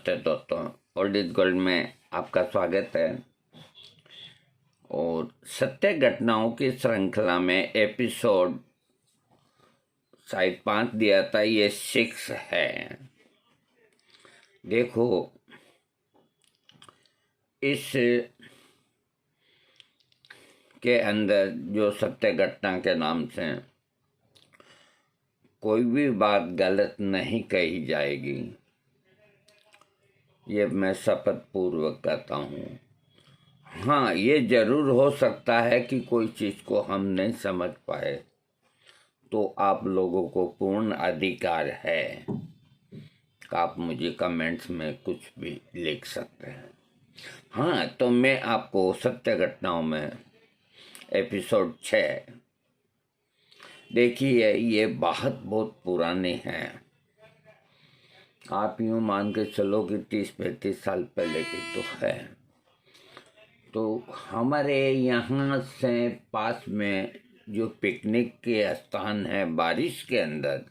नमस्ते दोस्तों, old is gold में आपका स्वागत है। और सत्य घटनाओं की श्रृंखला में एपिसोड शायद 5 दिया था, ये 6 है। देखो, इस के अंदर जो सत्य घटना के नाम से कोई भी बात गलत नहीं कही जाएगी, ये मैं शपथ पूर्वक कहता हूँ। हाँ, ये जरूर हो सकता है कि कोई चीज़ को हम नहीं समझ पाए, तो आप लोगों को पूर्ण अधिकार है कि आप मुझे कमेंट्स में कुछ भी लिख सकते हैं। हाँ, तो मैं आपको सत्य घटनाओं में एपिसोड 6, देखिए ये बहुत पुराने हैं। आप यूँ मान के चलो कि 30-35 साल पहले की तो है। तो हमारे यहाँ से पास में जो पिकनिक के स्थान है, बारिश के अंदर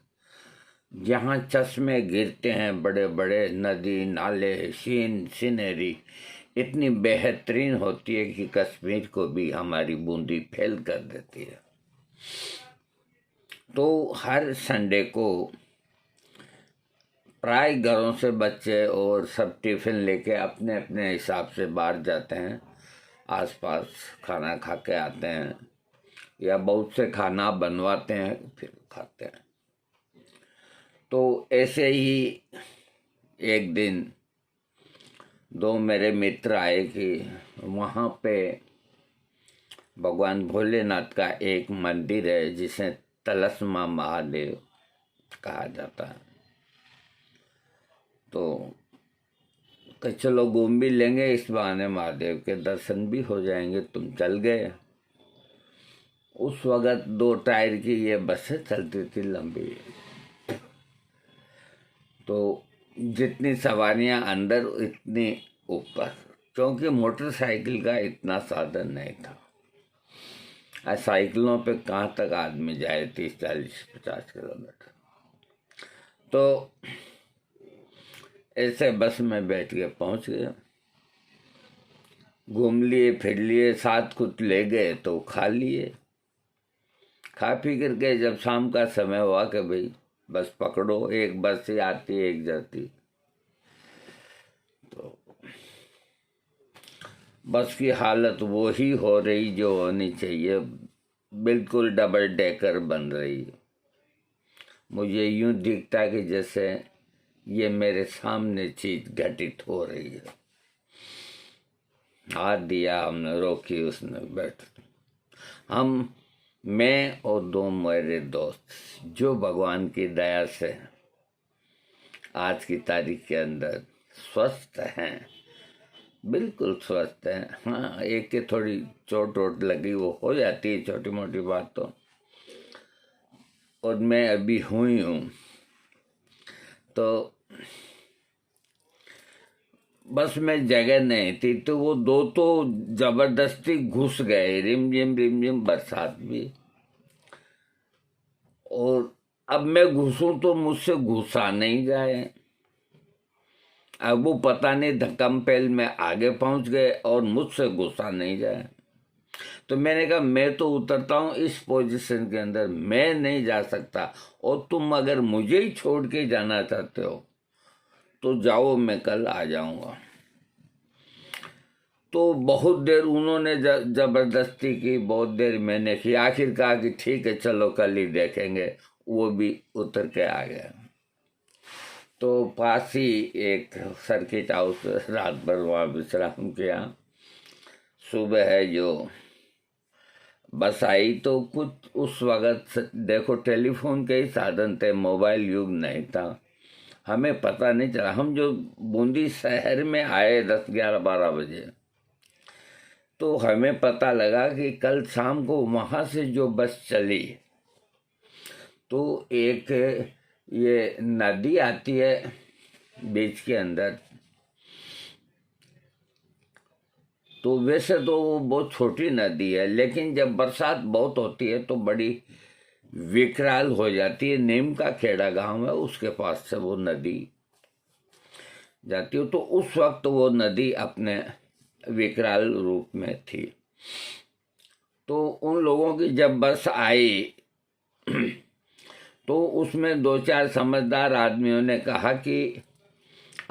जहाँ चश्मे गिरते हैं, बड़े बड़े नदी नाले, सीनरी इतनी बेहतरीन होती है कि कश्मीर को भी हमारी बूंदी फेल कर देती है। तो हर संडे को प्राय घरों से बच्चे और सब टिफिन लेके अपने अपने हिसाब से बाहर जाते हैं, आसपास खाना खा के आते हैं, या बहुत से खाना बनवाते हैं फिर खाते हैं। तो ऐसे ही एक दिन 2 मेरे मित्र आए कि वहाँ पे भगवान भोलेनाथ का एक मंदिर है जिसे तलस्मा महादेव कहा जाता है। तो चलो घूम भी लेंगे, इस बहाने महादेव के दर्शन भी हो जाएंगे। तुम चल गए। उस वक़्त 2 टायर की ये बसें चलती थी लंबी, तो जितनी सवारियां अंदर इतनी ऊपर, क्योंकि मोटरसाइकिल का इतना साधन नहीं था। साइकिलों पे कहाँ तक आदमी जाए, 30-40-50 किलोमीटर। तो ऐसे बस में बैठ के पहुँच गए, घूम लिए फिर लिए, साथ कुछ ले गए तो खा लिए। खा पी करके जब शाम का समय हुआ कि भाई बस पकड़ो, एक बस से आती एक जाती, तो बस की हालत वो ही हो रही जो होनी चाहिए, बिल्कुल डबल डेकर बन रही। मुझे यूं दिखता कि जैसे ये मेरे सामने चीज घटित हो रही है। हाथ दिया हमने, रोकी, उसने बैठ। मैं और 2 मेरे दोस्त जो भगवान की दया से आज की तारीख के अंदर स्वस्थ हैं, बिल्कुल स्वस्थ हैं। हाँ, एक के थोड़ी चोट वोट लगी, वो हो जाती है छोटी मोटी बात तो, और मैं अभी हुई हूँ। तो बस में जगह नहीं थी, तो वो 2 तो जबरदस्ती घुस गए, रिमझिम बरसात भी। और अब मैं घुसूं तो मुझसे घुसा नहीं जाए। अब वो पता नहीं धक्कम पेल में आगे पहुंच गए और मुझसे घुसा नहीं जाए। तो मैंने कहा मैं तो उतरता हूं, इस पोजीशन के अंदर मैं नहीं जा सकता, और तुम अगर मुझे ही छोड़ के जाना चाहते हो तो जाओ, मैं कल आ जाऊंगा। तो बहुत देर उन्होंने जबरदस्ती की, बहुत देर मैंने की, आखिर कहा कि ठीक है चलो कल ही देखेंगे। वो भी उतर के आ गया। तो पास ही एक सर्किट हाउस, रात भर वहाँ विश्राम किया। सुबह है जो बस आई, तो कुछ उस वक़्त देखो टेलीफोन के ही साधन थे, मोबाइल युग नहीं था, हमें पता नहीं चला। हम जो बूंदी शहर में आए 10-11-12 बजे, तो हमें पता लगा कि कल शाम को वहाँ से जो बस चली, तो एक ये नदी आती है बीच के अंदर। तो वैसे तो वो बहुत छोटी नदी है, लेकिन जब बरसात बहुत होती है तो बड़ी विकराल हो जाती है। नीम का खेड़ा गांव है, उसके पास से वो नदी जाती हो, तो उस वक्त वो नदी अपने विकराल रूप में थी। तो उन लोगों की जब बस आई तो उसमें 2-4 समझदार आदमियों ने कहा कि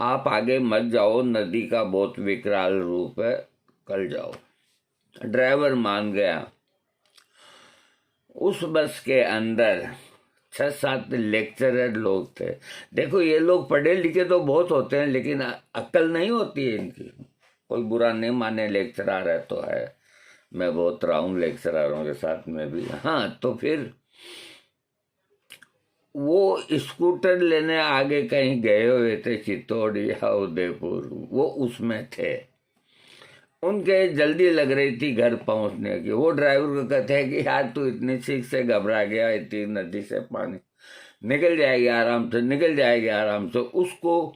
आप आगे मत जाओ, नदी का बहुत विकराल रूप है, कल जाओ। ड्राइवर मान गया। उस बस के अंदर 6-7 लेक्चरर लोग थे। देखो, ये लोग पढ़े लिखे तो बहुत होते हैं, लेकिन अक्ल नहीं होती है इनकी। कोई बुरा नहीं माने, लेक्चरर है तो है, मैं बहुत रहा हूँ लेक्चररों के साथ में भी। हाँ, तो फिर वो स्कूटर लेने आगे कहीं गए हुए थे, चित्तौड़ या उदयपुर, वो उसमें थे। उनके जल्दी लग रही थी घर पहुंचने की। वो ड्राइवर को कहते हैं कि यार तू इतनी चीख से घबरा गया, इतनी नदी से पानी निकल जाएगी आराम से, निकल जाएगी आराम से। उसको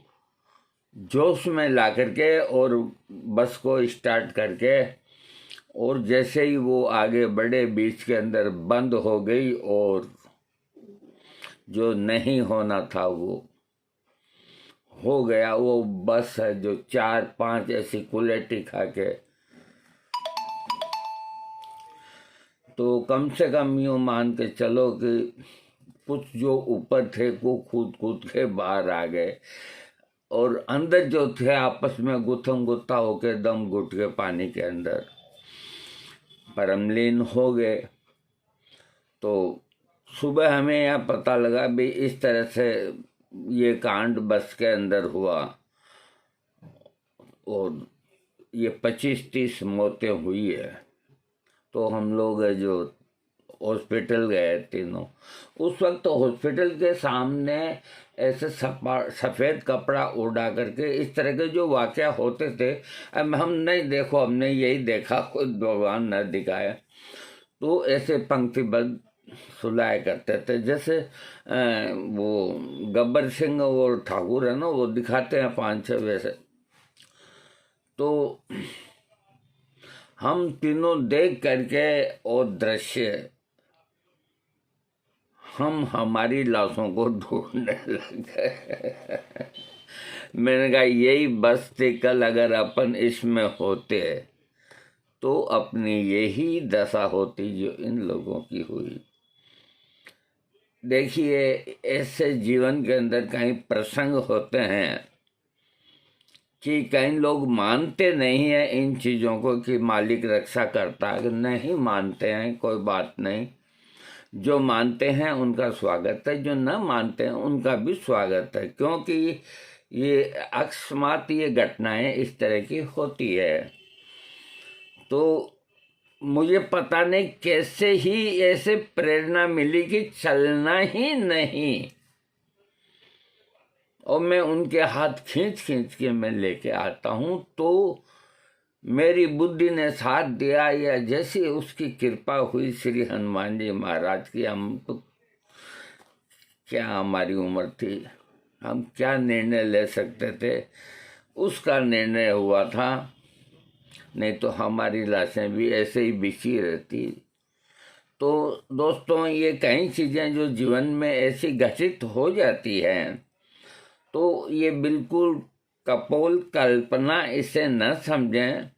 जोश में ला करके और बस को स्टार्ट करके, और जैसे ही वो आगे बढ़े बीच के अंदर बंद हो गई, और जो नहीं होना था वो हो गया। वो बस है जो 4-5 ऐसी कुलेटी खा के, तो कम से कम यूँ मान के चलो कि कुछ जो ऊपर थे वो कूद कूद के बाहर आ गए, और अंदर जो थे आपस में गुत्थम गुत्था होके दम घुट के पानी के अंदर परमलीन हो गए। तो सुबह हमें यह पता लगा भी इस तरह से ये कांड बस के अंदर हुआ, और ये 25-30 मौतें हुई है। तो हम लोग जो हॉस्पिटल गए तीनों, उस वक्त तो हॉस्पिटल के सामने ऐसे सफ़ेद कपड़ा उड़ा करके इस तरह के जो वाक़या होते थे, अब हम नहीं, देखो हमने यही देखा, खुद भगवान न दिखाया। तो ऐसे पंक्तिबद्ध सुलाया करते थे, जैसे वो गब्बर सिंह और ठाकुर है ना, वो दिखाते हैं 5-6 वैसे। तो हम तीनों देख करके और दृश्य, हम हमारी लाशों को ढूंढने लग गए। मैंने कहा यही बस थी, कल अगर अपन इसमें होते तो अपनी यही दशा होती जो इन लोगों की हुई। देखिए, ऐसे जीवन के अंदर कहीं प्रसंग होते हैं कि कई लोग मानते नहीं हैं इन चीज़ों को कि मालिक रक्षा करता है। नहीं मानते हैं, कोई बात नहीं। जो मानते हैं उनका स्वागत है, जो न मानते हैं उनका भी स्वागत है, क्योंकि ये अकस्मात ये घटनाएं इस तरह की होती है। तो मुझे पता नहीं कैसे ही ऐसे प्रेरणा मिली कि चलना ही नहीं, और मैं उनके हाथ खींच खींच के मैं लेके आता हूँ। तो मेरी बुद्धि ने साथ दिया, या जैसी उसकी कृपा हुई श्री हनुमान जी महाराज की। हम तो क्या, हमारी उम्र थी, हम क्या निर्णय ले सकते थे, उसका निर्णय हुआ था। नहीं तो हमारी लाशें भी ऐसे ही बिछी रहती। तो दोस्तों, ये कई चीज़ें जो जीवन में ऐसी घटित हो जाती हैं, तो ये बिल्कुल कपोल कल्पना इसे न समझें।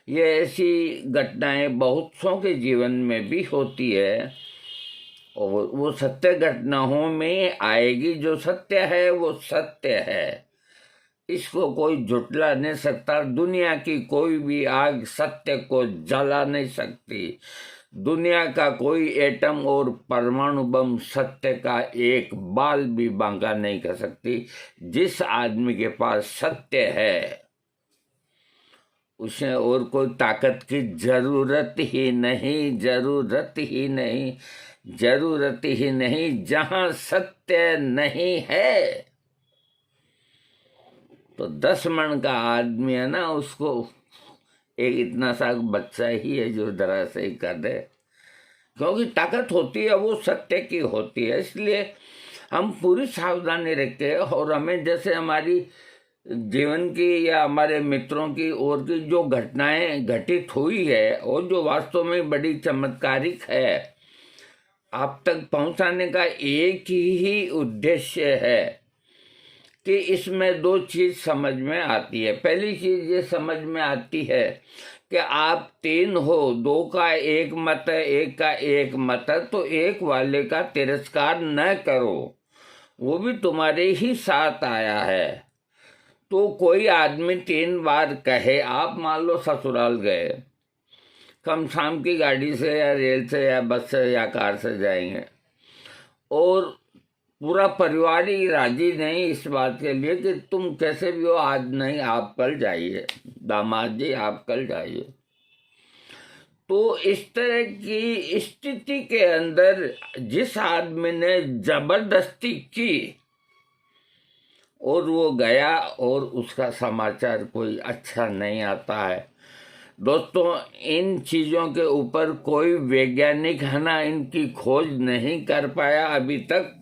ये ऐसी घटनाएं बहुत सौ के जीवन में भी होती है, और वो सत्य घटनाओं में आएगी। जो सत्य है वो सत्य है, इसको कोई झुटला नहीं सकता। दुनिया की कोई भी आग सत्य को जला नहीं सकती। दुनिया का कोई एटम और परमाणु बम सत्य का एक बाल भी बांका नहीं कर सकती। जिस आदमी के पास सत्य है उसे और कोई ताकत की जरूरत ही नहीं, जरूरत ही नहीं, जरूरत ही नहीं। जहां सत्य नहीं है तो 10 मन का आदमी है ना, उसको एक इतना सा बच्चा ही है जो जरा से ही कर दे, क्योंकि ताकत होती है वो सत्य की होती है। इसलिए हम पूरी सावधानी रखते हैं, और हमें जैसे हमारी जीवन की या हमारे मित्रों की और की जो घटनाएं घटित हुई है, और जो वास्तव में बड़ी चमत्कारिक है, आप तक पहुंचाने का एक ही उद्देश्य है कि इसमें दो चीज समझ में आती है। पहली चीज ये समझ में आती है कि आप तीन हो, दो का एक मत है, एक का एक मत है, तो एक वाले का तिरस्कार न करो, वो भी तुम्हारे ही साथ आया है। तो कोई आदमी 3 बार कहे, आप मान लो ससुराल गए, कम शाम की गाड़ी से या रेल से या बस से या कार से जाएंगे, और पूरा परिवार ही राजी नहीं इस बात के लिए कि तुम कैसे भी हो, आज नहीं आप कल जाइए, दामाद जी आप कल जाइए। तो इस तरह की स्थिति के अंदर जिस आदमी ने जबरदस्ती की और वो गया और उसका समाचार कोई अच्छा नहीं आता है। दोस्तों, इन चीज़ों के ऊपर कोई वैज्ञानिक है ना इनकी खोज नहीं कर पाया अभी तक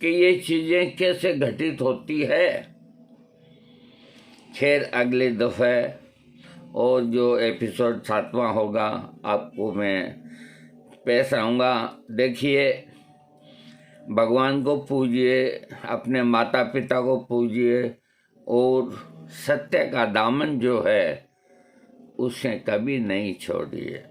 कि ये चीज़ें कैसे घटित होती है। खैर, अगले दफ़े और जो एपिसोड 7वां होगा आपको मैं पेश आऊँगा। देखिए, भगवान को पूजिए, अपने माता पिता को पूजिए, और सत्य का दामन जो है उसे कभी नहीं छोड़िए।